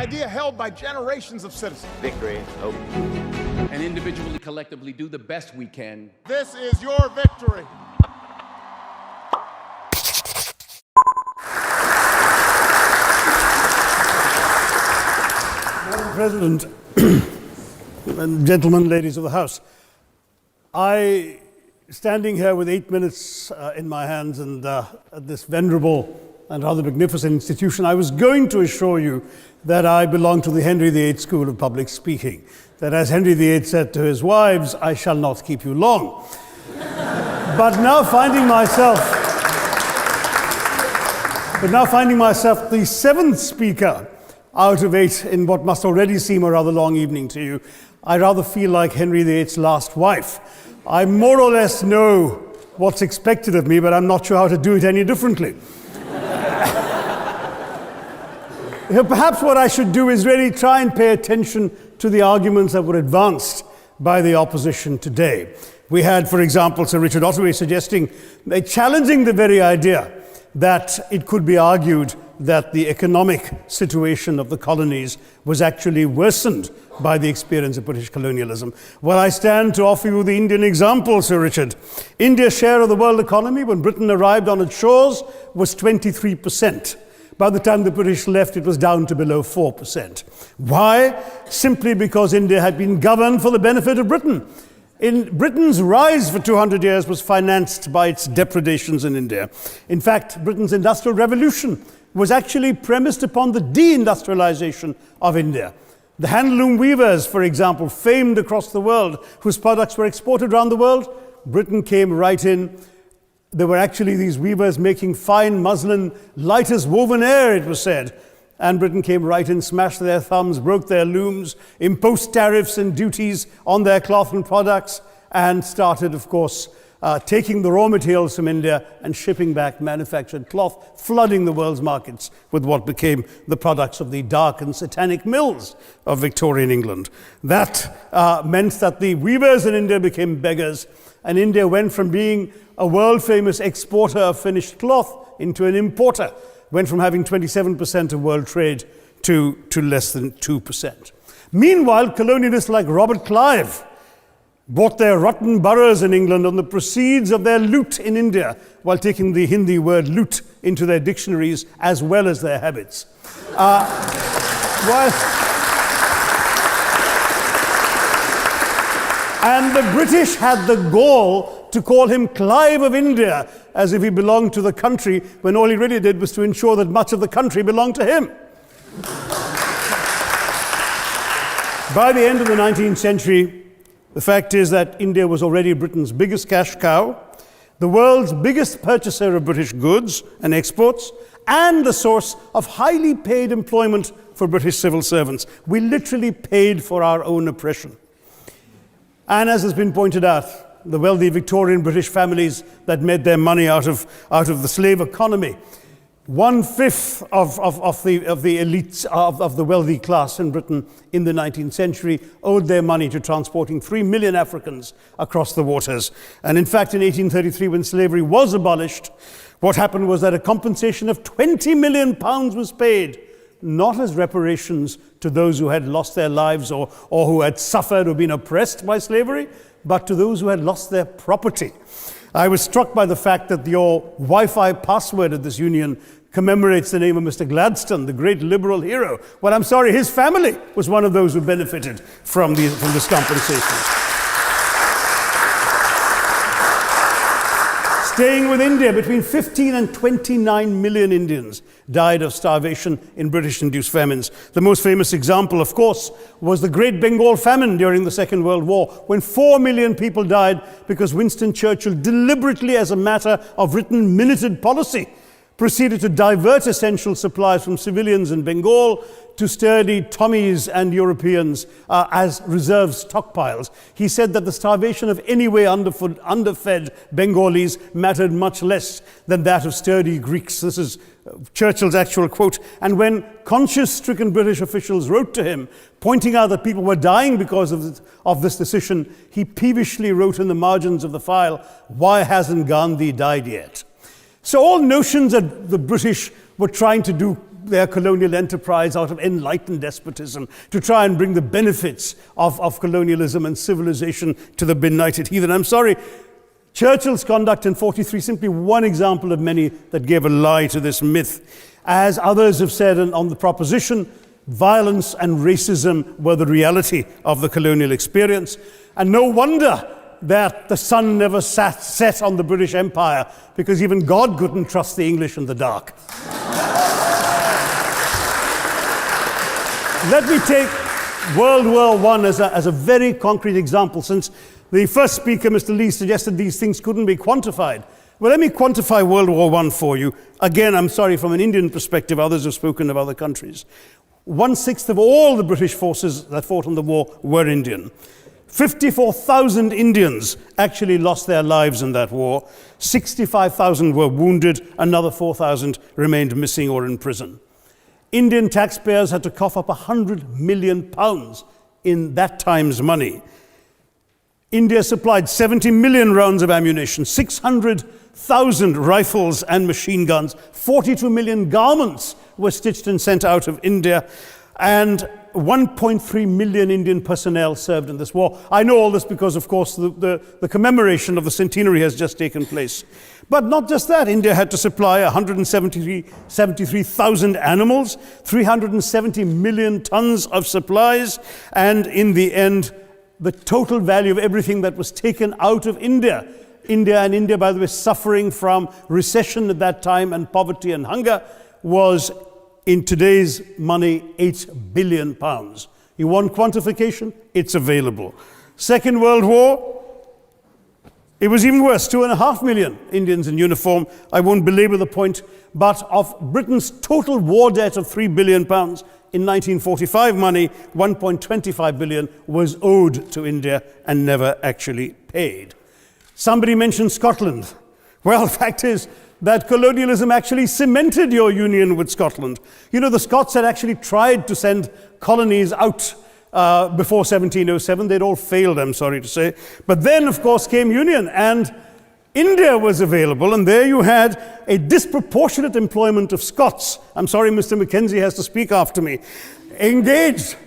idea held by generations of citizens. Victory, hope. And individually, collectively, do the best we can. This is your victory. Madam President, and gentlemen, ladies of the House, standing here with 8 minutes in my hands and at this venerable and rather magnificent institution, I was going to assure you that I belong to the Henry VIII School of Public Speaking, that as Henry VIII said to his wives, I shall not keep you long. But now finding myself the seventh speaker out of 8 in what must already seem a rather long evening to you, I rather feel like Henry VIII's last wife. I more or less know what's expected of me, but I'm not sure how to do it any differently. Perhaps what I should do is really try and pay attention to the arguments that were advanced by the opposition today. We had, for example, Sir Richard Ottaway suggesting, challenging the very idea that it could be argued that the economic situation of the colonies was actually worsened by the experience of British colonialism. Well, I stand to offer you the Indian example, Sir Richard. India's share of the world economy when Britain arrived on its shores was 23%. By the time the British left, it was down to below 4%. Why? Simply because India had been governed for the benefit of Britain. Britain's rise for 200 years was financed by its depredations in India. In fact, Britain's industrial revolution was actually premised upon the deindustrialization of India. The handloom weavers, for example, famed across the world, whose products were exported around the world, Britain came right in. There were actually these weavers making fine muslin, light as woven air, it was said. And Britain came right in, smashed their thumbs, broke their looms, imposed tariffs and duties on their cloth and products, and started, of course, taking the raw materials from India and shipping back manufactured cloth, flooding the world's markets with what became the products of the dark and satanic mills of Victorian England. That meant that the weavers in India became beggars, and India went from being a world-famous exporter of finished cloth into an importer, went from having 27% of world trade to less than 2%. Meanwhile, colonialists like Robert Clive bought their rotten boroughs in England on the proceeds of their loot in India, while taking the Hindi word loot into their dictionaries as well as their habits. And the British had the gall to call him Clive of India, as if he belonged to the country, when all he really did was to ensure that much of the country belonged to him. By the end of the 19th century, the fact is that India was already Britain's biggest cash cow, the world's biggest purchaser of British goods and exports, and the source of highly paid employment for British civil servants. We literally paid for our own oppression. And as has been pointed out, the wealthy Victorian British families that made their money out of the slave economy, 1/5 of the elites of the wealthy class in Britain in the 19th century owed their money to transporting 3 million Africans across the waters. And in fact, in 1833, when slavery was abolished, what happened was that a compensation of £20 million was paid, not as reparations to those who had lost their lives or who had suffered or been oppressed by slavery, but to those who had lost their property. I was struck by the fact that your Wi-Fi password at this union commemorates the name of Mr. Gladstone, the great liberal hero. Well, I'm sorry, his family was one of those who benefited from this compensation. Staying with India, between 15 and 29 million Indians died of starvation in British-induced famines. The most famous example, of course, was the Great Bengal Famine during the Second World War, when 4 million people died because Winston Churchill, deliberately as a matter of written minuted policy, proceeded to divert essential supplies from civilians in Bengal to sturdy Tommies and Europeans as reserve stockpiles. He said that the starvation of anyway underfed Bengalis mattered much less than that of sturdy Greeks. This is Churchill's actual quote. And when conscience-stricken British officials wrote to him, pointing out that people were dying because of this decision, he peevishly wrote in the margins of the file, "Why hasn't Gandhi died yet?" So all notions that the British were trying to do their colonial enterprise out of enlightened despotism, to try and bring the benefits of colonialism and civilization to the benighted heathen. I'm sorry, Churchill's conduct in 43, simply one example of many that gave a lie to this myth. As others have said on the proposition, violence and racism were the reality of the colonial experience. And no wonder that the sun never set on the British Empire, because even God couldn't trust the English in the dark. Let me take World War I as a very concrete example, since the first speaker, Mr. Lee, suggested these things couldn't be quantified. Well, let me quantify World War I for you. Again, I'm sorry, from an Indian perspective, others have spoken of other countries. 1/6 of all the British forces that fought in the war were Indian. 54,000 Indians actually lost their lives in that war. 65,000 were wounded. Another 4,000 remained missing or in prison. Indian taxpayers had to cough up £100 million in that time's money. India supplied 70 million rounds of ammunition, 600,000 rifles and machine guns, 42 million garments were stitched and sent out of India, and 1.3 million Indian personnel served in this war. I know all this because, of course, the commemoration of the centenary has just taken place. But not just that, India had to supply 173,000 animals, 370 million tons of supplies, and in the end, the total value of everything that was taken out of India. India, by the way, suffering from recession at that time and poverty and hunger, was, in today's money, £8 billion. You want quantification? It's available. Second World War, it was even worse, 2.5 million Indians in uniform. I won't belabor the point, but of Britain's total war debt of £3 billion, in 1945 money, 1.25 billion was owed to India and never actually paid. Somebody mentioned Scotland. Well, the fact is that colonialism actually cemented your union with Scotland. You know, the Scots had actually tried to send colonies out before 1707. They'd all failed, I'm sorry to say. But then, of course, came union, and India was available, and there you had a disproportionate employment of Scots. I'm sorry, Mr. Mackenzie has to speak after me. Engaged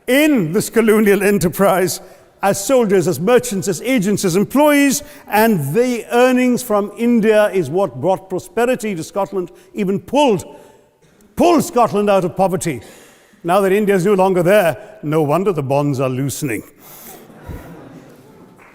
in this colonial enterprise as soldiers, as merchants, as agents, as employees, and the earnings from India is what brought prosperity to Scotland, even pulled Scotland out of poverty. Now that India is no longer there, no wonder the bonds are loosening.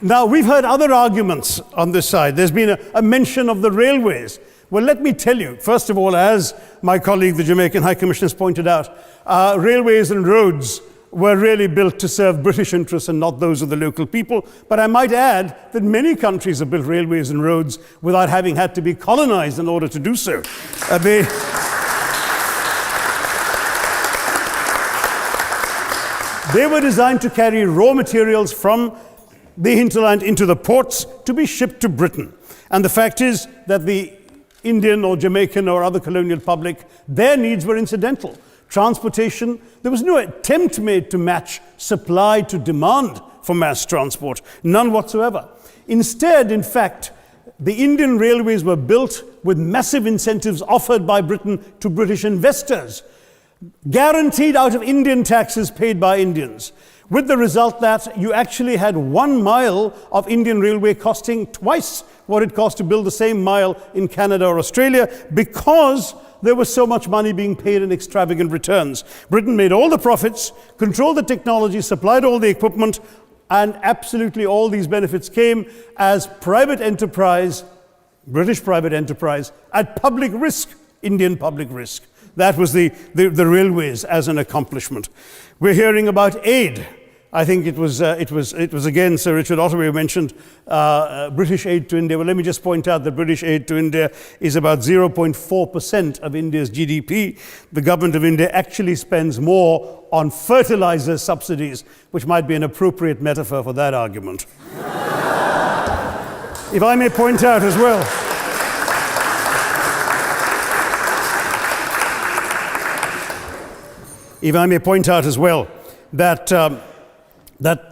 Now, we've heard other arguments on this side. There's been a mention of the railways. Well, let me tell you, first of all, as my colleague, the Jamaican High Commissioner, has pointed out, railways and roads were really built to serve British interests and not those of the local people. But I might add that many countries have built railways and roads without having had to be colonized in order to do so. They were designed to carry raw materials from the hinterland into the ports to be shipped to Britain. And the fact is that the Indian or Jamaican or other colonial public, their needs were incidental. Transportation, there was no attempt made to match supply to demand for mass transport, none whatsoever. Instead, in fact, the Indian railways were built with massive incentives offered by Britain to British investors, guaranteed out of Indian taxes paid by Indians, with the result that you actually had 1 mile of Indian railway costing twice what it cost to build the same mile in Canada or Australia, because there was so much money being paid in extravagant returns. Britain made all the profits, controlled the technology, supplied all the equipment, and absolutely all these benefits came as private enterprise, British private enterprise, at public risk, Indian public risk. That was the railways as an accomplishment. We're hearing about aid. I think it was again Sir Richard Ottaway who mentioned British aid to India. Well, let me just point out that British aid to India is about 0.4% of India's GDP. The government of India actually spends more on fertilizer subsidies, which might be an appropriate metaphor for that argument. If I may point out as well, that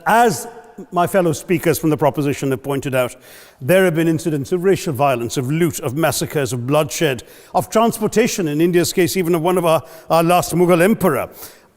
as my fellow speakers from the proposition have pointed out, there have been incidents of racial violence, of loot, of massacres, of bloodshed, of transportation, in India's case, even of one of our last Mughal emperor.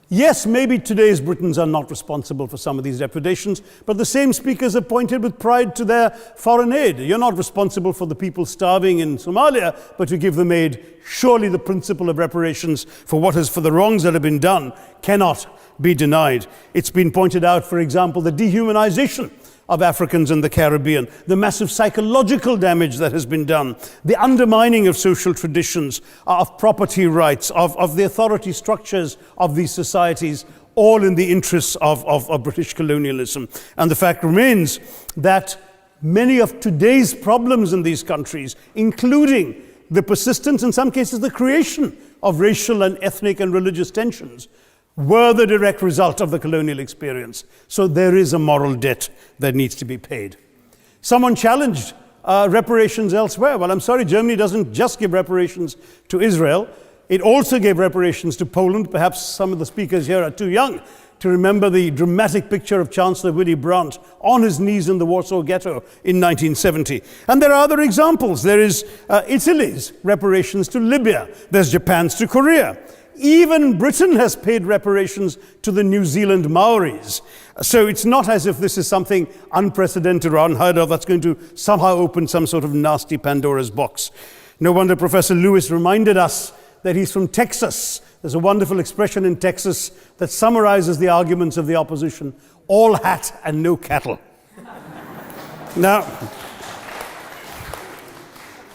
Yes, maybe today's Britons are not responsible for some of these depredations, but the same speakers have pointed with pride to their foreign aid. You're not responsible for the people starving in Somalia, but you give them aid. Surely the principle of reparations for the wrongs that have been done cannot be denied. It's been pointed out, for example, the dehumanization of Africans in the Caribbean, the massive psychological damage that has been done, the undermining of social traditions, of property rights, of the authority structures of these societies, all in the interests of British colonialism. And the fact remains that many of today's problems in these countries, including the persistence, in some cases the creation of racial and ethnic and religious tensions, were the direct result of the colonial experience. So there is a moral debt that needs to be paid. Someone challenged reparations elsewhere. Well, I'm sorry, Germany doesn't just give reparations to Israel. It also gave reparations to Poland. Perhaps some of the speakers here are too young to remember the dramatic picture of Chancellor Willy Brandt on his knees in the Warsaw Ghetto in 1970. And there are other examples. There is Italy's reparations to Libya. There's Japan's to Korea. Even Britain has paid reparations to the New Zealand Maoris. So it's not as if this is something unprecedented or unheard of that's going to somehow open some sort of nasty Pandora's box. No wonder Professor Lewis reminded us that he's from Texas. There's a wonderful expression in Texas that summarizes the arguments of the opposition: all hat and no cattle. Now,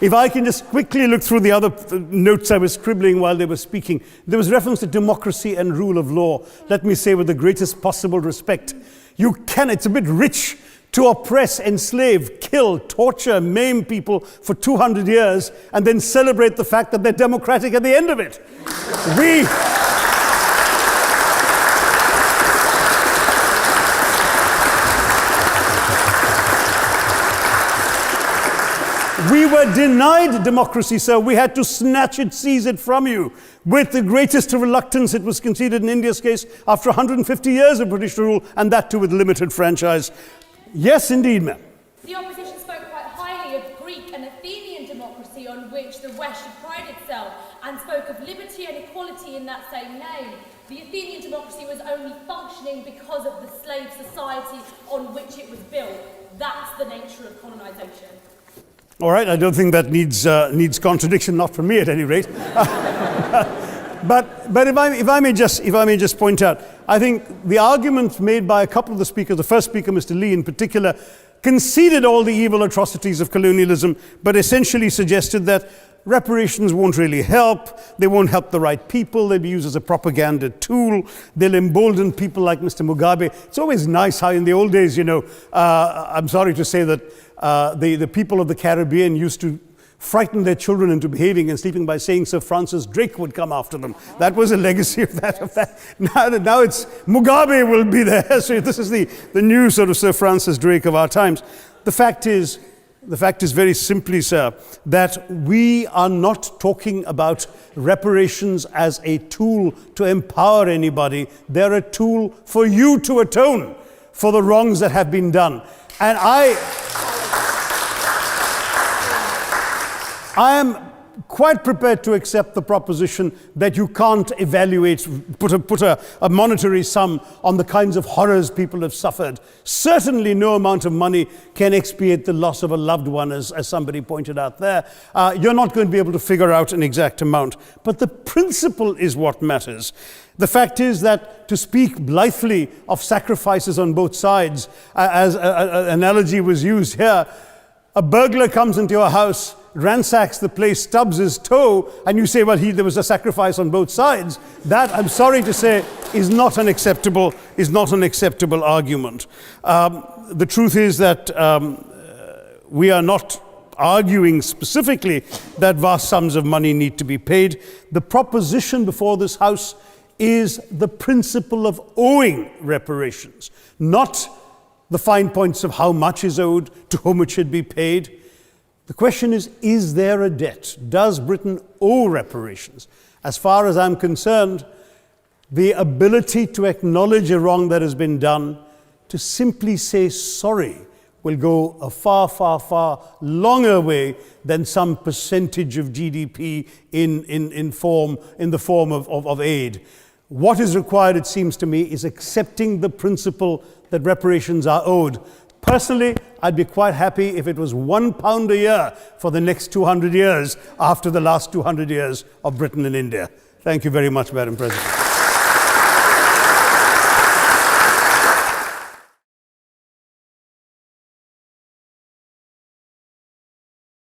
if I can just quickly look through the other notes I was scribbling while they were speaking, there was reference to democracy and rule of law. Let me say with the greatest possible respect, it's a bit rich to oppress, enslave, kill, torture, maim people for 200 years and then celebrate the fact that they're democratic at the end of it. We were denied democracy, sir. We had to snatch it, seize it from you. With the greatest reluctance, it was conceded in India's case after 150 years of British rule, and that too with limited franchise. Yes, indeed, ma'am. The opposition spoke quite highly of Greek and Athenian democracy on which the West should pride itself, and spoke of liberty and equality in that same name. The Athenian democracy was only functioning because of the slave society on which it was built. That's the nature of colonisation. All right, I don't think that needs contradiction, not from me at any rate. But if I may just point out, I think the argument made by a couple of the speakers, the first speaker, Mr. Lee in particular, conceded all the evil atrocities of colonialism, but essentially suggested that reparations won't really help. They won't help the right people. They'll be used as a propaganda tool. They'll embolden people like Mr. Mugabe. It's always nice how in the old days, I'm sorry to say that the people of the Caribbean used to frighten their children into behaving and sleeping by saying Sir Francis Drake would come after them. That was a legacy of that. Now it's Mugabe will be there. So this is the new sort of Sir Francis Drake of our times. The fact is very simply, sir, that we are not talking about reparations as a tool to empower anybody. They're a tool for you to atone for the wrongs that have been done. And I am quite prepared to accept the proposition that you can't put a monetary sum on the kinds of horrors people have suffered. Certainly no amount of money can expiate the loss of a loved one, as somebody pointed out there. You're not going to be able to figure out an exact amount. But the principle is what matters. The fact is that to speak blithely of sacrifices on both sides, as an analogy was used here, a burglar comes into your house, ransacks the place, stubs his toe, and you say, well, there was a sacrifice on both sides. That, I'm sorry to say, is not an acceptable argument. The truth is that we are not arguing specifically that vast sums of money need to be paid. The proposition before this House is the principle of owing reparations, not the fine points of how much is owed, to whom it should be paid. The question is there a debt? Does Britain owe reparations? As far as I'm concerned, the ability to acknowledge a wrong that has been done to simply say sorry will go a far, far, far longer way than some percentage of GDP in the form of aid. What is required, it seems to me, is accepting the principle that reparations are owed. Personally, I'd be quite happy if it was £1 a year for the next 200 years after the last 200 years of Britain and India. Thank you very much, Madam President.